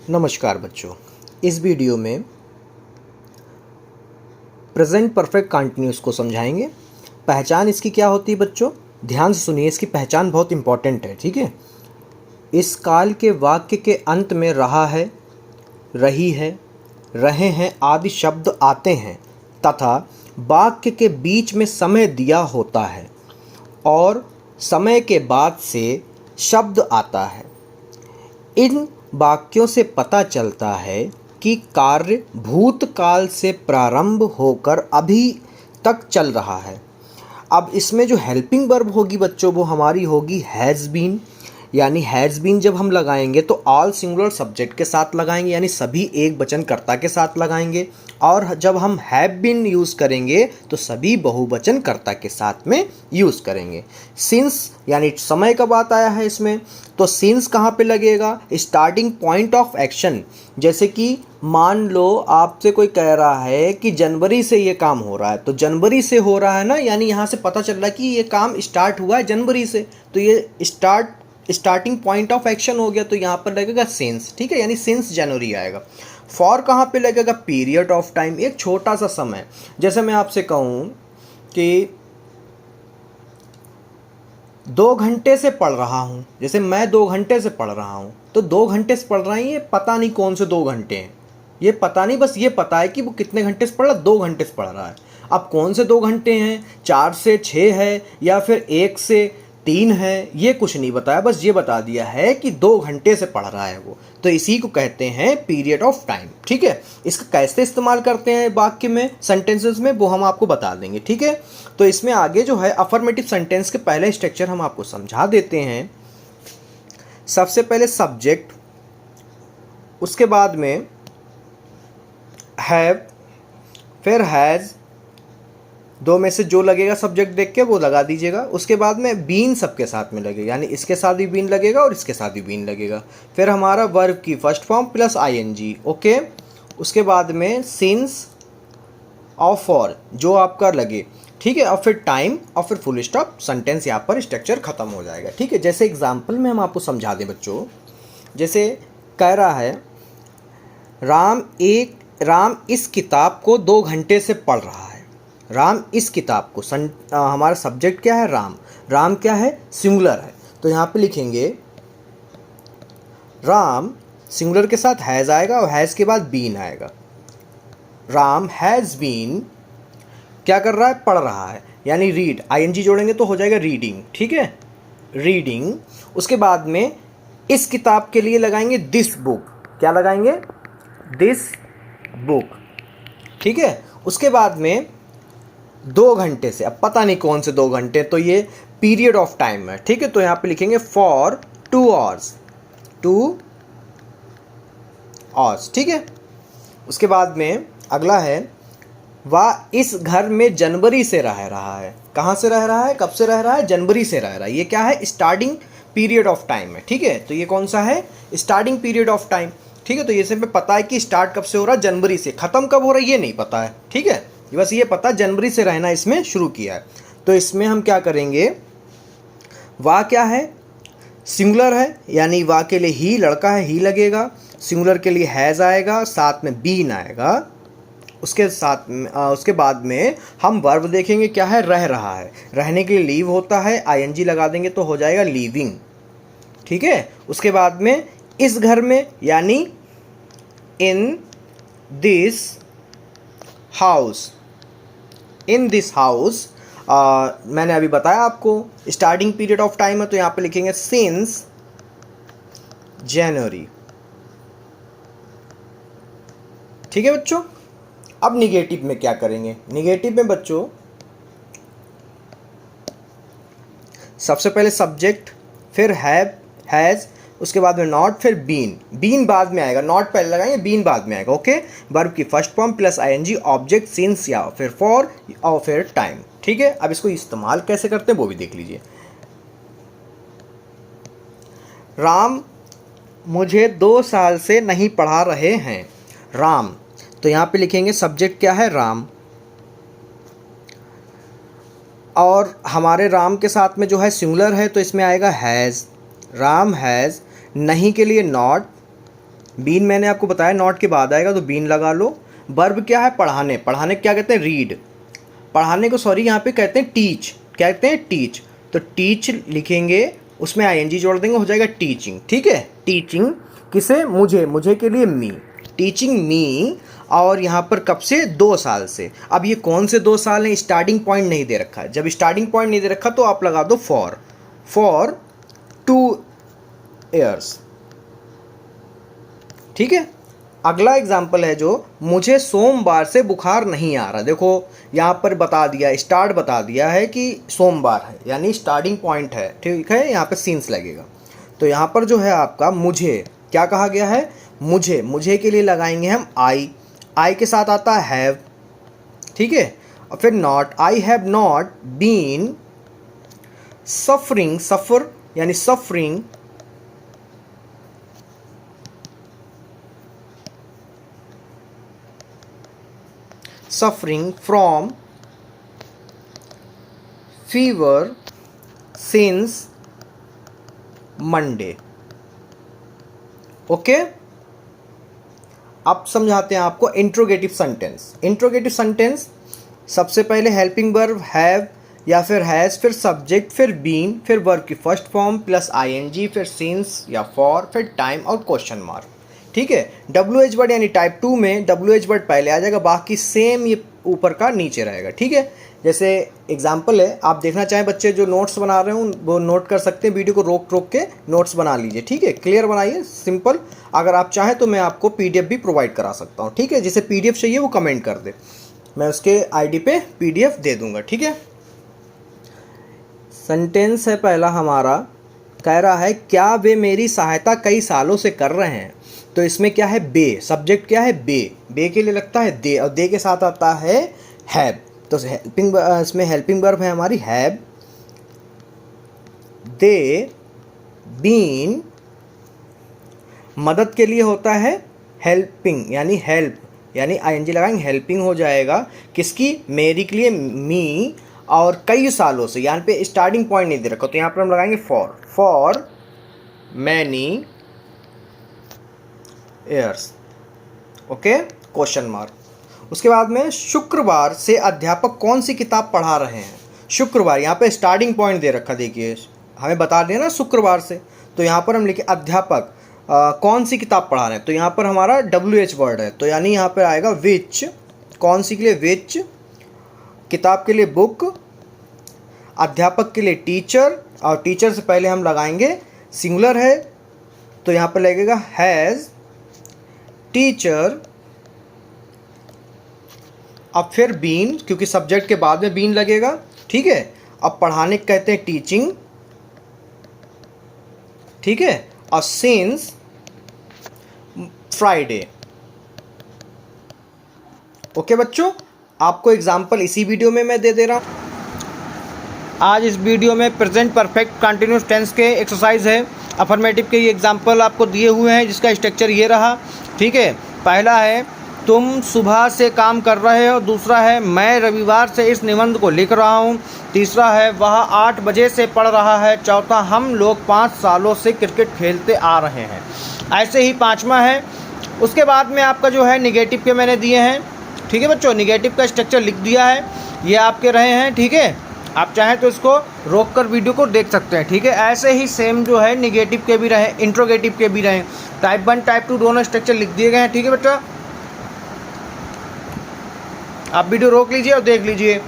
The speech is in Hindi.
नमस्कार बच्चों। इस वीडियो में प्रेजेंट परफेक्ट कंटिन्यूस को समझाएंगे। पहचान इसकी क्या होती है बच्चों, ध्यान से सुनिए, इसकी पहचान बहुत इंपॉर्टेंट है। ठीक है, इस काल के वाक्य के अंत में रहा है, रही है, रहे हैं आदि शब्द आते हैं तथा वाक्य के बीच में समय दिया होता है और समय के बाद से शब्द आता है। इन वाक्यों से पता चलता है कि कार्य भूतकाल से प्रारंभ होकर अभी तक चल रहा है। अब इसमें जो हेल्पिंग वर्ब होगी बच्चों, वो हमारी होगी हैज़ बीन। यानी हैज़ बीन जब हम लगाएंगे तो ऑल सिंगुलर सब्जेक्ट के साथ लगाएंगे, यानी सभी एक वचनकर्ता के साथ लगाएंगे। और जब हम हैव बीन यूज़ करेंगे तो सभी बहुवचन कर्ता के साथ में यूज़ करेंगे। सिंस यानी समय का बात आया है इसमें, तो सिंस कहाँ पे लगेगा, स्टार्टिंग पॉइंट ऑफ एक्शन। जैसे कि मान लो आपसे कोई कह रहा है कि जनवरी से ये काम हो रहा है, तो जनवरी से हो रहा है ना, यानी यहाँ से पता चल रहा है कि ये काम स्टार्ट हुआ है जनवरी से, तो ये स्टार्टिंग पॉइंट ऑफ एक्शन हो गया, तो यहाँ पर लगेगा सिंस। ठीक है, यानी सिंस जनवरी आएगा। फॉर कहाँ पे लगेगा, पीरियड ऑफ टाइम, एक छोटा सा समय। जैसे मैं आपसे कहूँ कि 2 घंटे से पढ़ रहा हूँ, जैसे मैं 2 घंटे से पढ़ रहा हूँ, तो 2 घंटे से पढ़ रहा है, ये पता नहीं कौन से 2 घंटे हैं, ये पता नहीं, बस ये पता है कि वो कितने घंटे से पढ़ रहा है, 2 घंटे से पढ़ रहा है। अब कौन से 2 घंटे हैं, 4 से 6 है या फिर 1 से 3 है, ये कुछ नहीं बताया, बस ये बता दिया है कि 2 घंटे से पढ़ रहा है वो, तो इसी को कहते हैं पीरियड ऑफ टाइम। ठीक है, इसका कैसे इस्तेमाल करते हैं वाक्य में, सेंटेंसेस में, वो हम आपको बता देंगे। ठीक है, तो इसमें आगे जो है अफर्मेटिव सेंटेंस के पहले स्ट्रक्चर हम आपको समझा देते हैं। सबसे पहले सब्जेक्ट, उसके बाद में हैव, फिर हैज़, दो में से जो लगेगा सब्जेक्ट देख के वो लगा दीजिएगा। उसके बाद में बीन सबके साथ में लगेगा, यानी इसके साथ भी बीन लगेगा और इसके साथ भी बीन लगेगा। फिर हमारा वर्ब की first form plus ING. Okay, उसके बाद में सिंस और फॉर जो आपका लगे। ठीक है, और फिर टाइम और फिर फुल स्टॉप, सेंटेंस यहाँ पर स्ट्रक्चर खत्म हो जाएगा। ठीक है, जैसे एग्जाम्पल में हम आपको समझा दें बच्चों, जैसे कह रहा है राम इस किताब को 2 घंटे से पढ़ रहा है। राम इस किताब को, हमारा सब्जेक्ट क्या है, राम। राम क्या है, सिंगुलर है, तो यहाँ पे लिखेंगे राम, सिंगुलर के साथ हैज़ आएगा और हैज़ के बाद बीन आएगा। राम हैज़ बीन क्या कर रहा है, पढ़ रहा है, यानी रीड, आईएनजी जोड़ेंगे तो हो जाएगा रीडिंग। ठीक है, रीडिंग। उसके बाद में इस किताब के लिए लगाएंगे दिस बुक, क्या लगाएंगे, दिस बुक। ठीक है, उसके बाद में 2 घंटे से, अब पता नहीं कौन से 2 घंटे, तो ये पीरियड ऑफ टाइम है। ठीक है, तो यहाँ पे लिखेंगे फॉर 2 आवर्स, 2 आवर्स। ठीक है, उसके बाद में अगला है वह इस घर में जनवरी से रह रहा है। कहाँ से रह रहा है, कब से रह रहा है, जनवरी से रह रहा है। ये क्या है, स्टार्टिंग पीरियड ऑफ टाइम है। ठीक है, तो ये कौन सा है, स्टार्टिंग पीरियड ऑफ टाइम। ठीक है, तो ये सिर्फ पता है कि स्टार्ट कब से हो रहा है, जनवरी से, ख़त्म कब हो रहा है ये नहीं पता है। ठीक है, बस ये पता जनवरी से रहना इसमें शुरू किया है। तो इसमें हम क्या करेंगे, वाह क्या है, सिंगुलर है, यानी वाह के लिए ही, लड़का है, ही लगेगा। सिंगुलर के लिए हैज़ आएगा, साथ में बीन आएगा। उसके साथ में उसके बाद में हम वर्ब देखेंगे, क्या है, रह रहा है, रहने के लिए लीव होता है, आईएनजी लगा देंगे तो हो जाएगा लीविंग। ठीक है, उसके बाद में इस घर में, यानी in this house, in this house, मैंने अभी बताया आपको स्टार्टिंग पीरियड ऑफ टाइम है, तो यहाँ पे लिखेंगे सिंस जनवरी। ठीक है बच्चों, अब निगेटिव में क्या करेंगे, निगेटिव में बच्चों सबसे पहले सब्जेक्ट, फिर हैव, हैज़, उसके बाद में नॉट, फिर बीन। बीन बाद में आएगा, नॉट पहले लगाएंगे, बीन बाद में आएगा। ओके, वर्ब की first form plus ING, object since या फिर फॉर और फिर टाइम। ठीक है, अब इसको इस्तेमाल कैसे करते हैं वो भी देख लीजिए। राम मुझे 2 साल से नहीं पढ़ा रहे हैं। राम, तो यहाँ पे लिखेंगे सब्जेक्ट क्या है, राम, और हमारे राम के साथ में जो है सिंगुलर है, तो इसमें आएगा हैज़। राम हैज़, नहीं के लिए नॉट, बीन मैंने आपको बताया नॉट के बाद आएगा तो बीन लगा लो। वर्ब क्या है? पढ़ाने। पढ़ाने क्या कहते हैं? रीड। पढ़ाने को सॉरी यहाँ पे कहते हैं टीच। क्या कहते हैं? टीच। तो टीच लिखेंगे, उसमें आईएनजी जोड़ देंगे, हो जाएगा टीचिंग। ठीक है, टीचिंग किसे? मुझे। मुझे के लिए मी, टीचिंग मी। और यहाँ पर कब से? 2 साल से। अब ये कौन से 2 साल हैं? स्टार्टिंग पॉइंट नहीं दे रखा है। जब स्टार्टिंग पॉइंट नहीं दे रखा तो आप लगा दो फॉर 2 years। ठीक है, अगला एग्जाम्पल है जो मुझे सोमवार से बुखार नहीं आ रहा। देखो यहाँ पर बता दिया, स्टार्ट बता दिया है कि सोमवार है, यानी स्टार्टिंग पॉइंट है। ठीक है, यहाँ पे सीन्स लगेगा। तो यहाँ पर जो है आपका मुझे क्या कहा गया है? मुझे। मुझे के लिए लगाएंगे हम आई के साथ आता है हैव। ठीक है, और फिर not. I have not been suffering, suffer यानी suffering suffering from fever since Monday। Okay, अब समझाते हैं आपको इंट्रोगेटिव सेंटेंस। इंट्रोगेटिव सेंटेंस सबसे पहले हेल्पिंग वर्ब हैव या फिर हैज़, फिर सब्जेक्ट, फिर बीन, फिर वर्ब की फर्स्ट फॉर्म प्लस आईएनजी, फिर सिंस या फॉर, फिर टाइम और क्वेश्चन मार्क। ठीक है, WH वर्ड यानी टाइप 2 में WH वर्ड पहले आ जाएगा, बाकी सेम ये ऊपर का नीचे रहेगा। ठीक है, जैसे एग्जाम्पल है, आप देखना चाहें बच्चे जो नोट्स बना रहे हो वो नोट कर सकते हैं, वीडियो को रोक के नोट्स बना लीजिए। ठीक है, क्लियर बनाइए, सिंपल। अगर आप चाहें तो मैं आपको PDF भी प्रोवाइड करा सकता हूँ। ठीक है, जिसे PDF चाहिए वो कमेंट कर दे, मैं उसके ID पे PDF दे दूँगा। ठीक है, सेंटेंस है पहला हमारा, कह रहा है क्या वे मेरी सहायता कई सालों से कर रहे हैं। तो इसमें क्या है? बे। सब्जेक्ट क्या है? बे के लिए लगता है दे, और दे के साथ आता है हैव। तो हेल्पिंग, इसमें हेल्पिंग वर्ब है हमारी हैव। दे बीन, मदद के लिए होता है हेल्पिंग यानी हेल्प, यानी आईएनजी लगाएंगे, हेल्पिंग हो जाएगा। किसकी? मेरी के लिए मी, और कई सालों से, यहाँ पे स्टार्टिंग पॉइंट नहीं दे रखा तो यहाँ पर हम लगाएंगे for many years. Okay, question mark. उसके बाद में शुक्रवार से अध्यापक कौन सी किताब पढ़ा रहे हैं। शुक्रवार, यहाँ पे स्टार्टिंग पॉइंट दे रखा, देखिए हमें बता दें ना शुक्रवार से, तो यहाँ पर हम लिखे अध्यापक कौन सी किताब पढ़ा रहे हैं। तो यहाँ पर हमारा WH वर्ड है, तो यानी यहाँ पर आएगा विच। कौन सी के लिए? विच। किताब के लिए बुक, अध्यापक के लिए टीचर, और टीचर से पहले हम लगाएंगे सिंगुलर है तो यहाँ पर लगेगा हैज़ टीचर। अब फिर बीन, क्योंकि सब्जेक्ट के बाद में बीन लगेगा। ठीक है, अब पढ़ाने को कहते हैं टीचिंग। ठीक है, और सिंस फ्राइडे। ओके बच्चों, आपको एग्जाम्पल इसी वीडियो में मैं दे रहा हूँ। आज इस वीडियो में प्रेजेंट परफेक्ट कंटिन्यूस टेंस के एक्सरसाइज है, अफर्मेटिव के ये एग्जाम्पल आपको दिए हुए हैं, जिसका स्ट्रक्चर ये रहा। ठीक है, पहला है तुम सुबह से काम कर रहे हो, दूसरा है मैं रविवार से इस निबंध को लिख रहा हूँ, तीसरा है वह 8 बजे से पढ़ रहा है, चौथा हम लोग 5 सालों से क्रिकेट खेलते आ रहे हैं। ऐसे ही पाँचवा है। उसके बाद में आपका जो है निगेटिव के मैंने दिए हैं। ठीक है बच्चों, निगेटिव का स्ट्रक्चर लिख दिया है, ये आपके रहे हैं। ठीक है, आप चाहें तो इसको रोक कर वीडियो को देख सकते हैं। ठीक है, ऐसे ही सेम जो है निगेटिव के भी रहे, इंट्रोगेटिव के भी रहे, टाइप 1 टाइप 2 दोनों स्ट्रक्चर लिख दिए गए हैं। ठीक है बच्चा, आप वीडियो रोक लीजिए और देख लीजिए।